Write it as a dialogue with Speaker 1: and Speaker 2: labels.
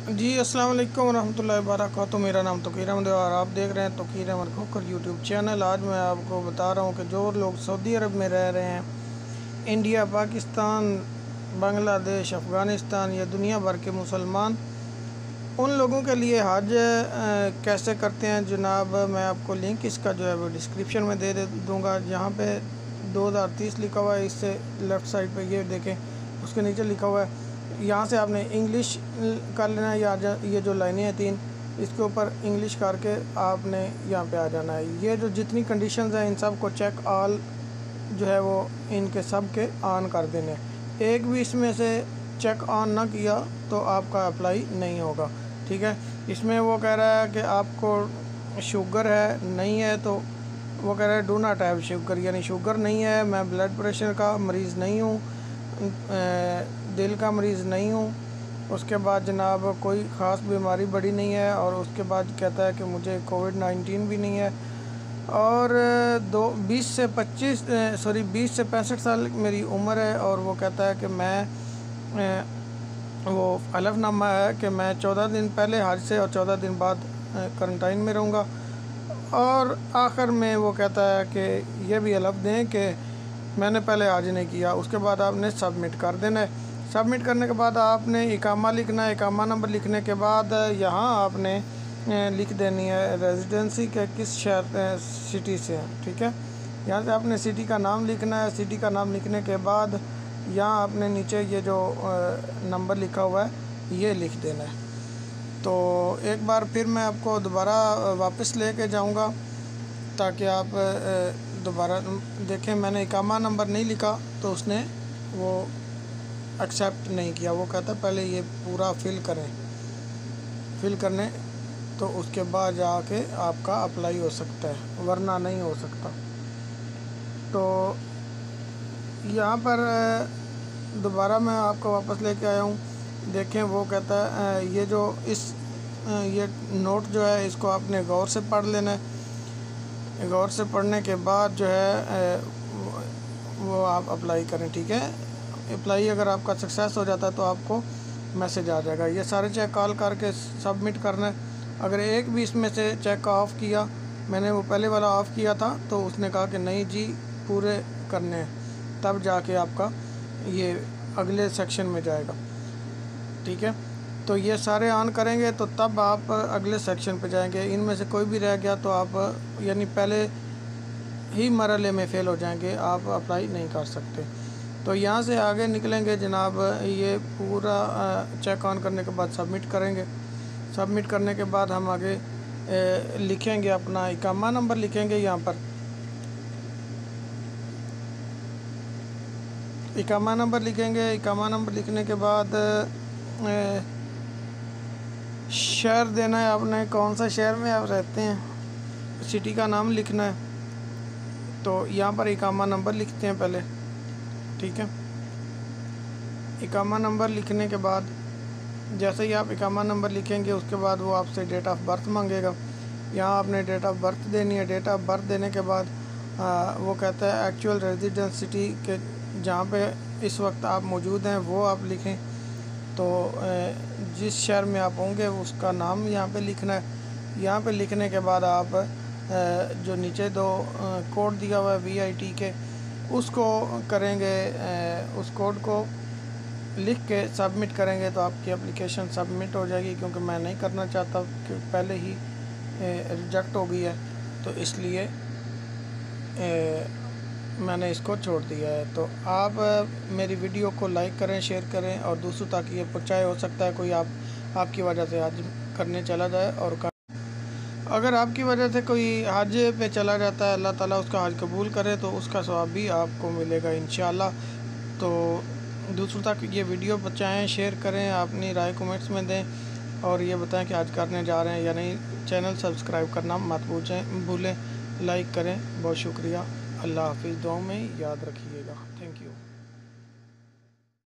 Speaker 1: جی السلام علیکم ورحمۃ اللہ وبرکاتہ۔ میرا نام توقیر احمد ہے اور آپ دیکھ رہے ہیں توقیر احمد کھوکر یوٹیوب چینل۔ آج میں آپ کو بتا رہا ہوں کہ جو لوگ سعودی عرب میں رہ رہے ہیں، انڈیا، پاکستان، بنگلہ دیش، افغانستان یا دنیا بھر کے مسلمان، ان لوگوں کے لیے حج کیسے کرتے ہیں جناب، میں آپ کو لنک اس کا جو ہے وہ ڈسکرپشن میں دے دوں گا۔ جہاں پہ 2030 لکھا ہوا ہے، اس سے لیفٹ سائڈ پہ یہ دیکھیں، اس کے نیچے لکھا ہوا ہے، یہاں سے آپ نے انگلش کر لینا ہے، یا یہ جو لائنیں ہیں 3، اس کے اوپر انگلش کر کے آپ نے یہاں پہ آ جانا ہے۔ یہ جو جتنی کنڈیشنز ہیں ان سب کو چیک آل جو ہے وہ ان کے سب کے آن کر دینے ہیں۔ ایک بھی اس میں سے چیک آن نہ کیا تو آپ کا اپلائی نہیں ہوگا، ٹھیک ہے۔ اس میں وہ کہہ رہا ہے کہ آپ کو شوگر ہے، نہیں ہے تو وہ کہہ رہا ہے ڈو ناٹ ہیو شوگر، یعنی شوگر نہیں ہے، میں بلڈ پریشر کا مریض نہیں ہوں، دل کا مریض نہیں ہوں، اس کے بعد جناب کوئی خاص بیماری بڑی نہیں ہے، اور اس کے بعد کہتا ہے کہ مجھے کووڈ-19 بھی نہیں ہے، اور 20 سے 65 سال میری عمر ہے، اور وہ کہتا ہے کہ میں وہ حلف نامہ ہے کہ میں 14 دن پہلے حج سے اور 14 دن بعد کرنٹائن میں رہوں گا، اور آخر میں وہ کہتا ہے کہ یہ بھی حلف دیں کہ میں نے پہلے حج نہیں کیا۔ اس کے بعد آپ نے سبمٹ کر دینا ہے۔ سبمٹ کرنے کے بعد آپ نے اقامہ لکھنا ہے۔ اقامہ نمبر لکھنے کے بعد یہاں آپ نے لکھ دینی ہے ریزیڈنسی کے کس شہر سٹی سے ہے، ٹھیک ہے۔ یہاں سے آپ نے سٹی کا نام لکھنا ہے۔ سٹی کا نام لکھنے کے بعد یہاں آپ نے نیچے یہ جو نمبر لکھا ہوا ہے یہ لکھ دینا ہے۔ تو ایک بار پھر میں آپ کو دوبارہ واپس لے کے جاؤں گا تاکہ آپ دوبارہ دیکھیں۔ میں نے اقامہ نمبر نہیں لکھا تو اس نے وہ ایکسیپٹ نہیں کیا، وہ کہتا ہے پہلے یہ پورا فل کرنے تو اس کے بعد جا کے آپ کا اپلائی ہو سکتا ہے، ورنہ نہیں ہو سکتا۔ تو یہاں پر دوبارہ میں آپ کو واپس لے کے آیا ہوں، دیکھیں وہ کہتا ہے یہ جو یہ نوٹ جو ہے اس کو آپ نے غور سے پڑھ لینا ہے۔ غور سے پڑھنے کے بعد جو ہے وہ آپ اپلائی کریں، ٹھیک ہے۔ اپلائی اگر آپ کا سکسیس ہو جاتا ہے تو آپ کو میسج آ جائے گا۔ یہ سارے چیک کال کر کے سبمٹ کرنا ہے۔ اگر ایک بھی اس میں سے چیک آف کیا، میں نے وہ پہلے والا آف کیا تھا تو اس نے کہا کہ نہیں جی پورے کرنے ہیں، تب جا کے آپ کا یہ اگلے سیکشن میں جائے گا، ٹھیک ہے۔ تو یہ سارے آن کریں گے تو تب آپ اگلے سیکشن پہ جائیں گے۔ ان میں سے کوئی بھی رہ گیا تو آپ یعنی پہلے ہی مرحلے میں فیل ہو جائیں گے، آپ اپلائی نہیں کر سکتے۔ تو یہاں سے آگے نکلیں گے جناب، یہ پورا چیک آن کرنے کے بعد سبمٹ کریں گے۔ سبمٹ کرنے کے بعد ہم آگے لکھیں گے اپنا اقامہ نمبر لکھیں گے۔ یہاں پر اقامہ نمبر لکھیں گے۔ اقامہ نمبر لکھنے کے بعد شہر دینا ہے آپ نے، کون سا شہر میں آپ رہتے ہیں، سٹی کا نام لکھنا ہے۔ تو یہاں پر اقامہ نمبر لکھتے ہیں پہلے، ٹھیک ہے۔ اقامہ نمبر لکھنے کے بعد جیسے ہی آپ اقامہ نمبر لکھیں گے اس کے بعد وہ آپ سے ڈیٹ آف برتھ مانگے گا۔ یہاں آپ نے ڈیٹ آف برتھ دینی ہے۔ ڈیٹ آف برتھ دینے کے بعد وہ کہتا ہے ایکچوئل ریزیڈنس سٹی کے جہاں پہ اس وقت آپ موجود ہیں وہ آپ لکھیں۔ تو جس شہر میں آپ ہوں گے اس کا نام یہاں پہ لکھنا ہے۔ یہاں پہ لکھنے کے بعد آپ جو نیچے 2 کوڈ دیا ہوا ہے VIT کے، اس کو کریں گے، اس کوڈ کو لکھ کے سبمٹ کریں گے تو آپ کی اپلیکیشن سبمٹ ہو جائے گی، کیونکہ میں نہیں کرنا چاہتا کہ پہلے ہی ریجیکٹ ہو گئی ہے، تو اس لیے میں نے اس کو چھوڑ دیا ہے۔ تو آپ میری ویڈیو کو لائک کریں، شیئر کریں اور دوسروں تک یہ پہنچائے۔ ہو سکتا ہے کوئی آپ کی وجہ سے حج کرنے چلا جائے، اور اگر آپ کی وجہ سے کوئی حج پہ چلا جاتا ہے، اللہ تعالیٰ اس کا حج قبول کرے تو اس کا ثواب بھی آپ کو ملے گا انشاءاللہ۔ تو دوسروں تک یہ ویڈیو پہنچائیں، شیئر کریں، اپنی رائے کومنٹس میں دیں، اور یہ بتائیں کہ حج کرنے جا رہے ہیں یا نہیں۔ چینل سبسکرائب کرنا مت بھولیں، لائک کریں۔ بہت شکریہ، اللہ حافظ، دعاؤں میں یاد رکھیے گا، تھینک یو۔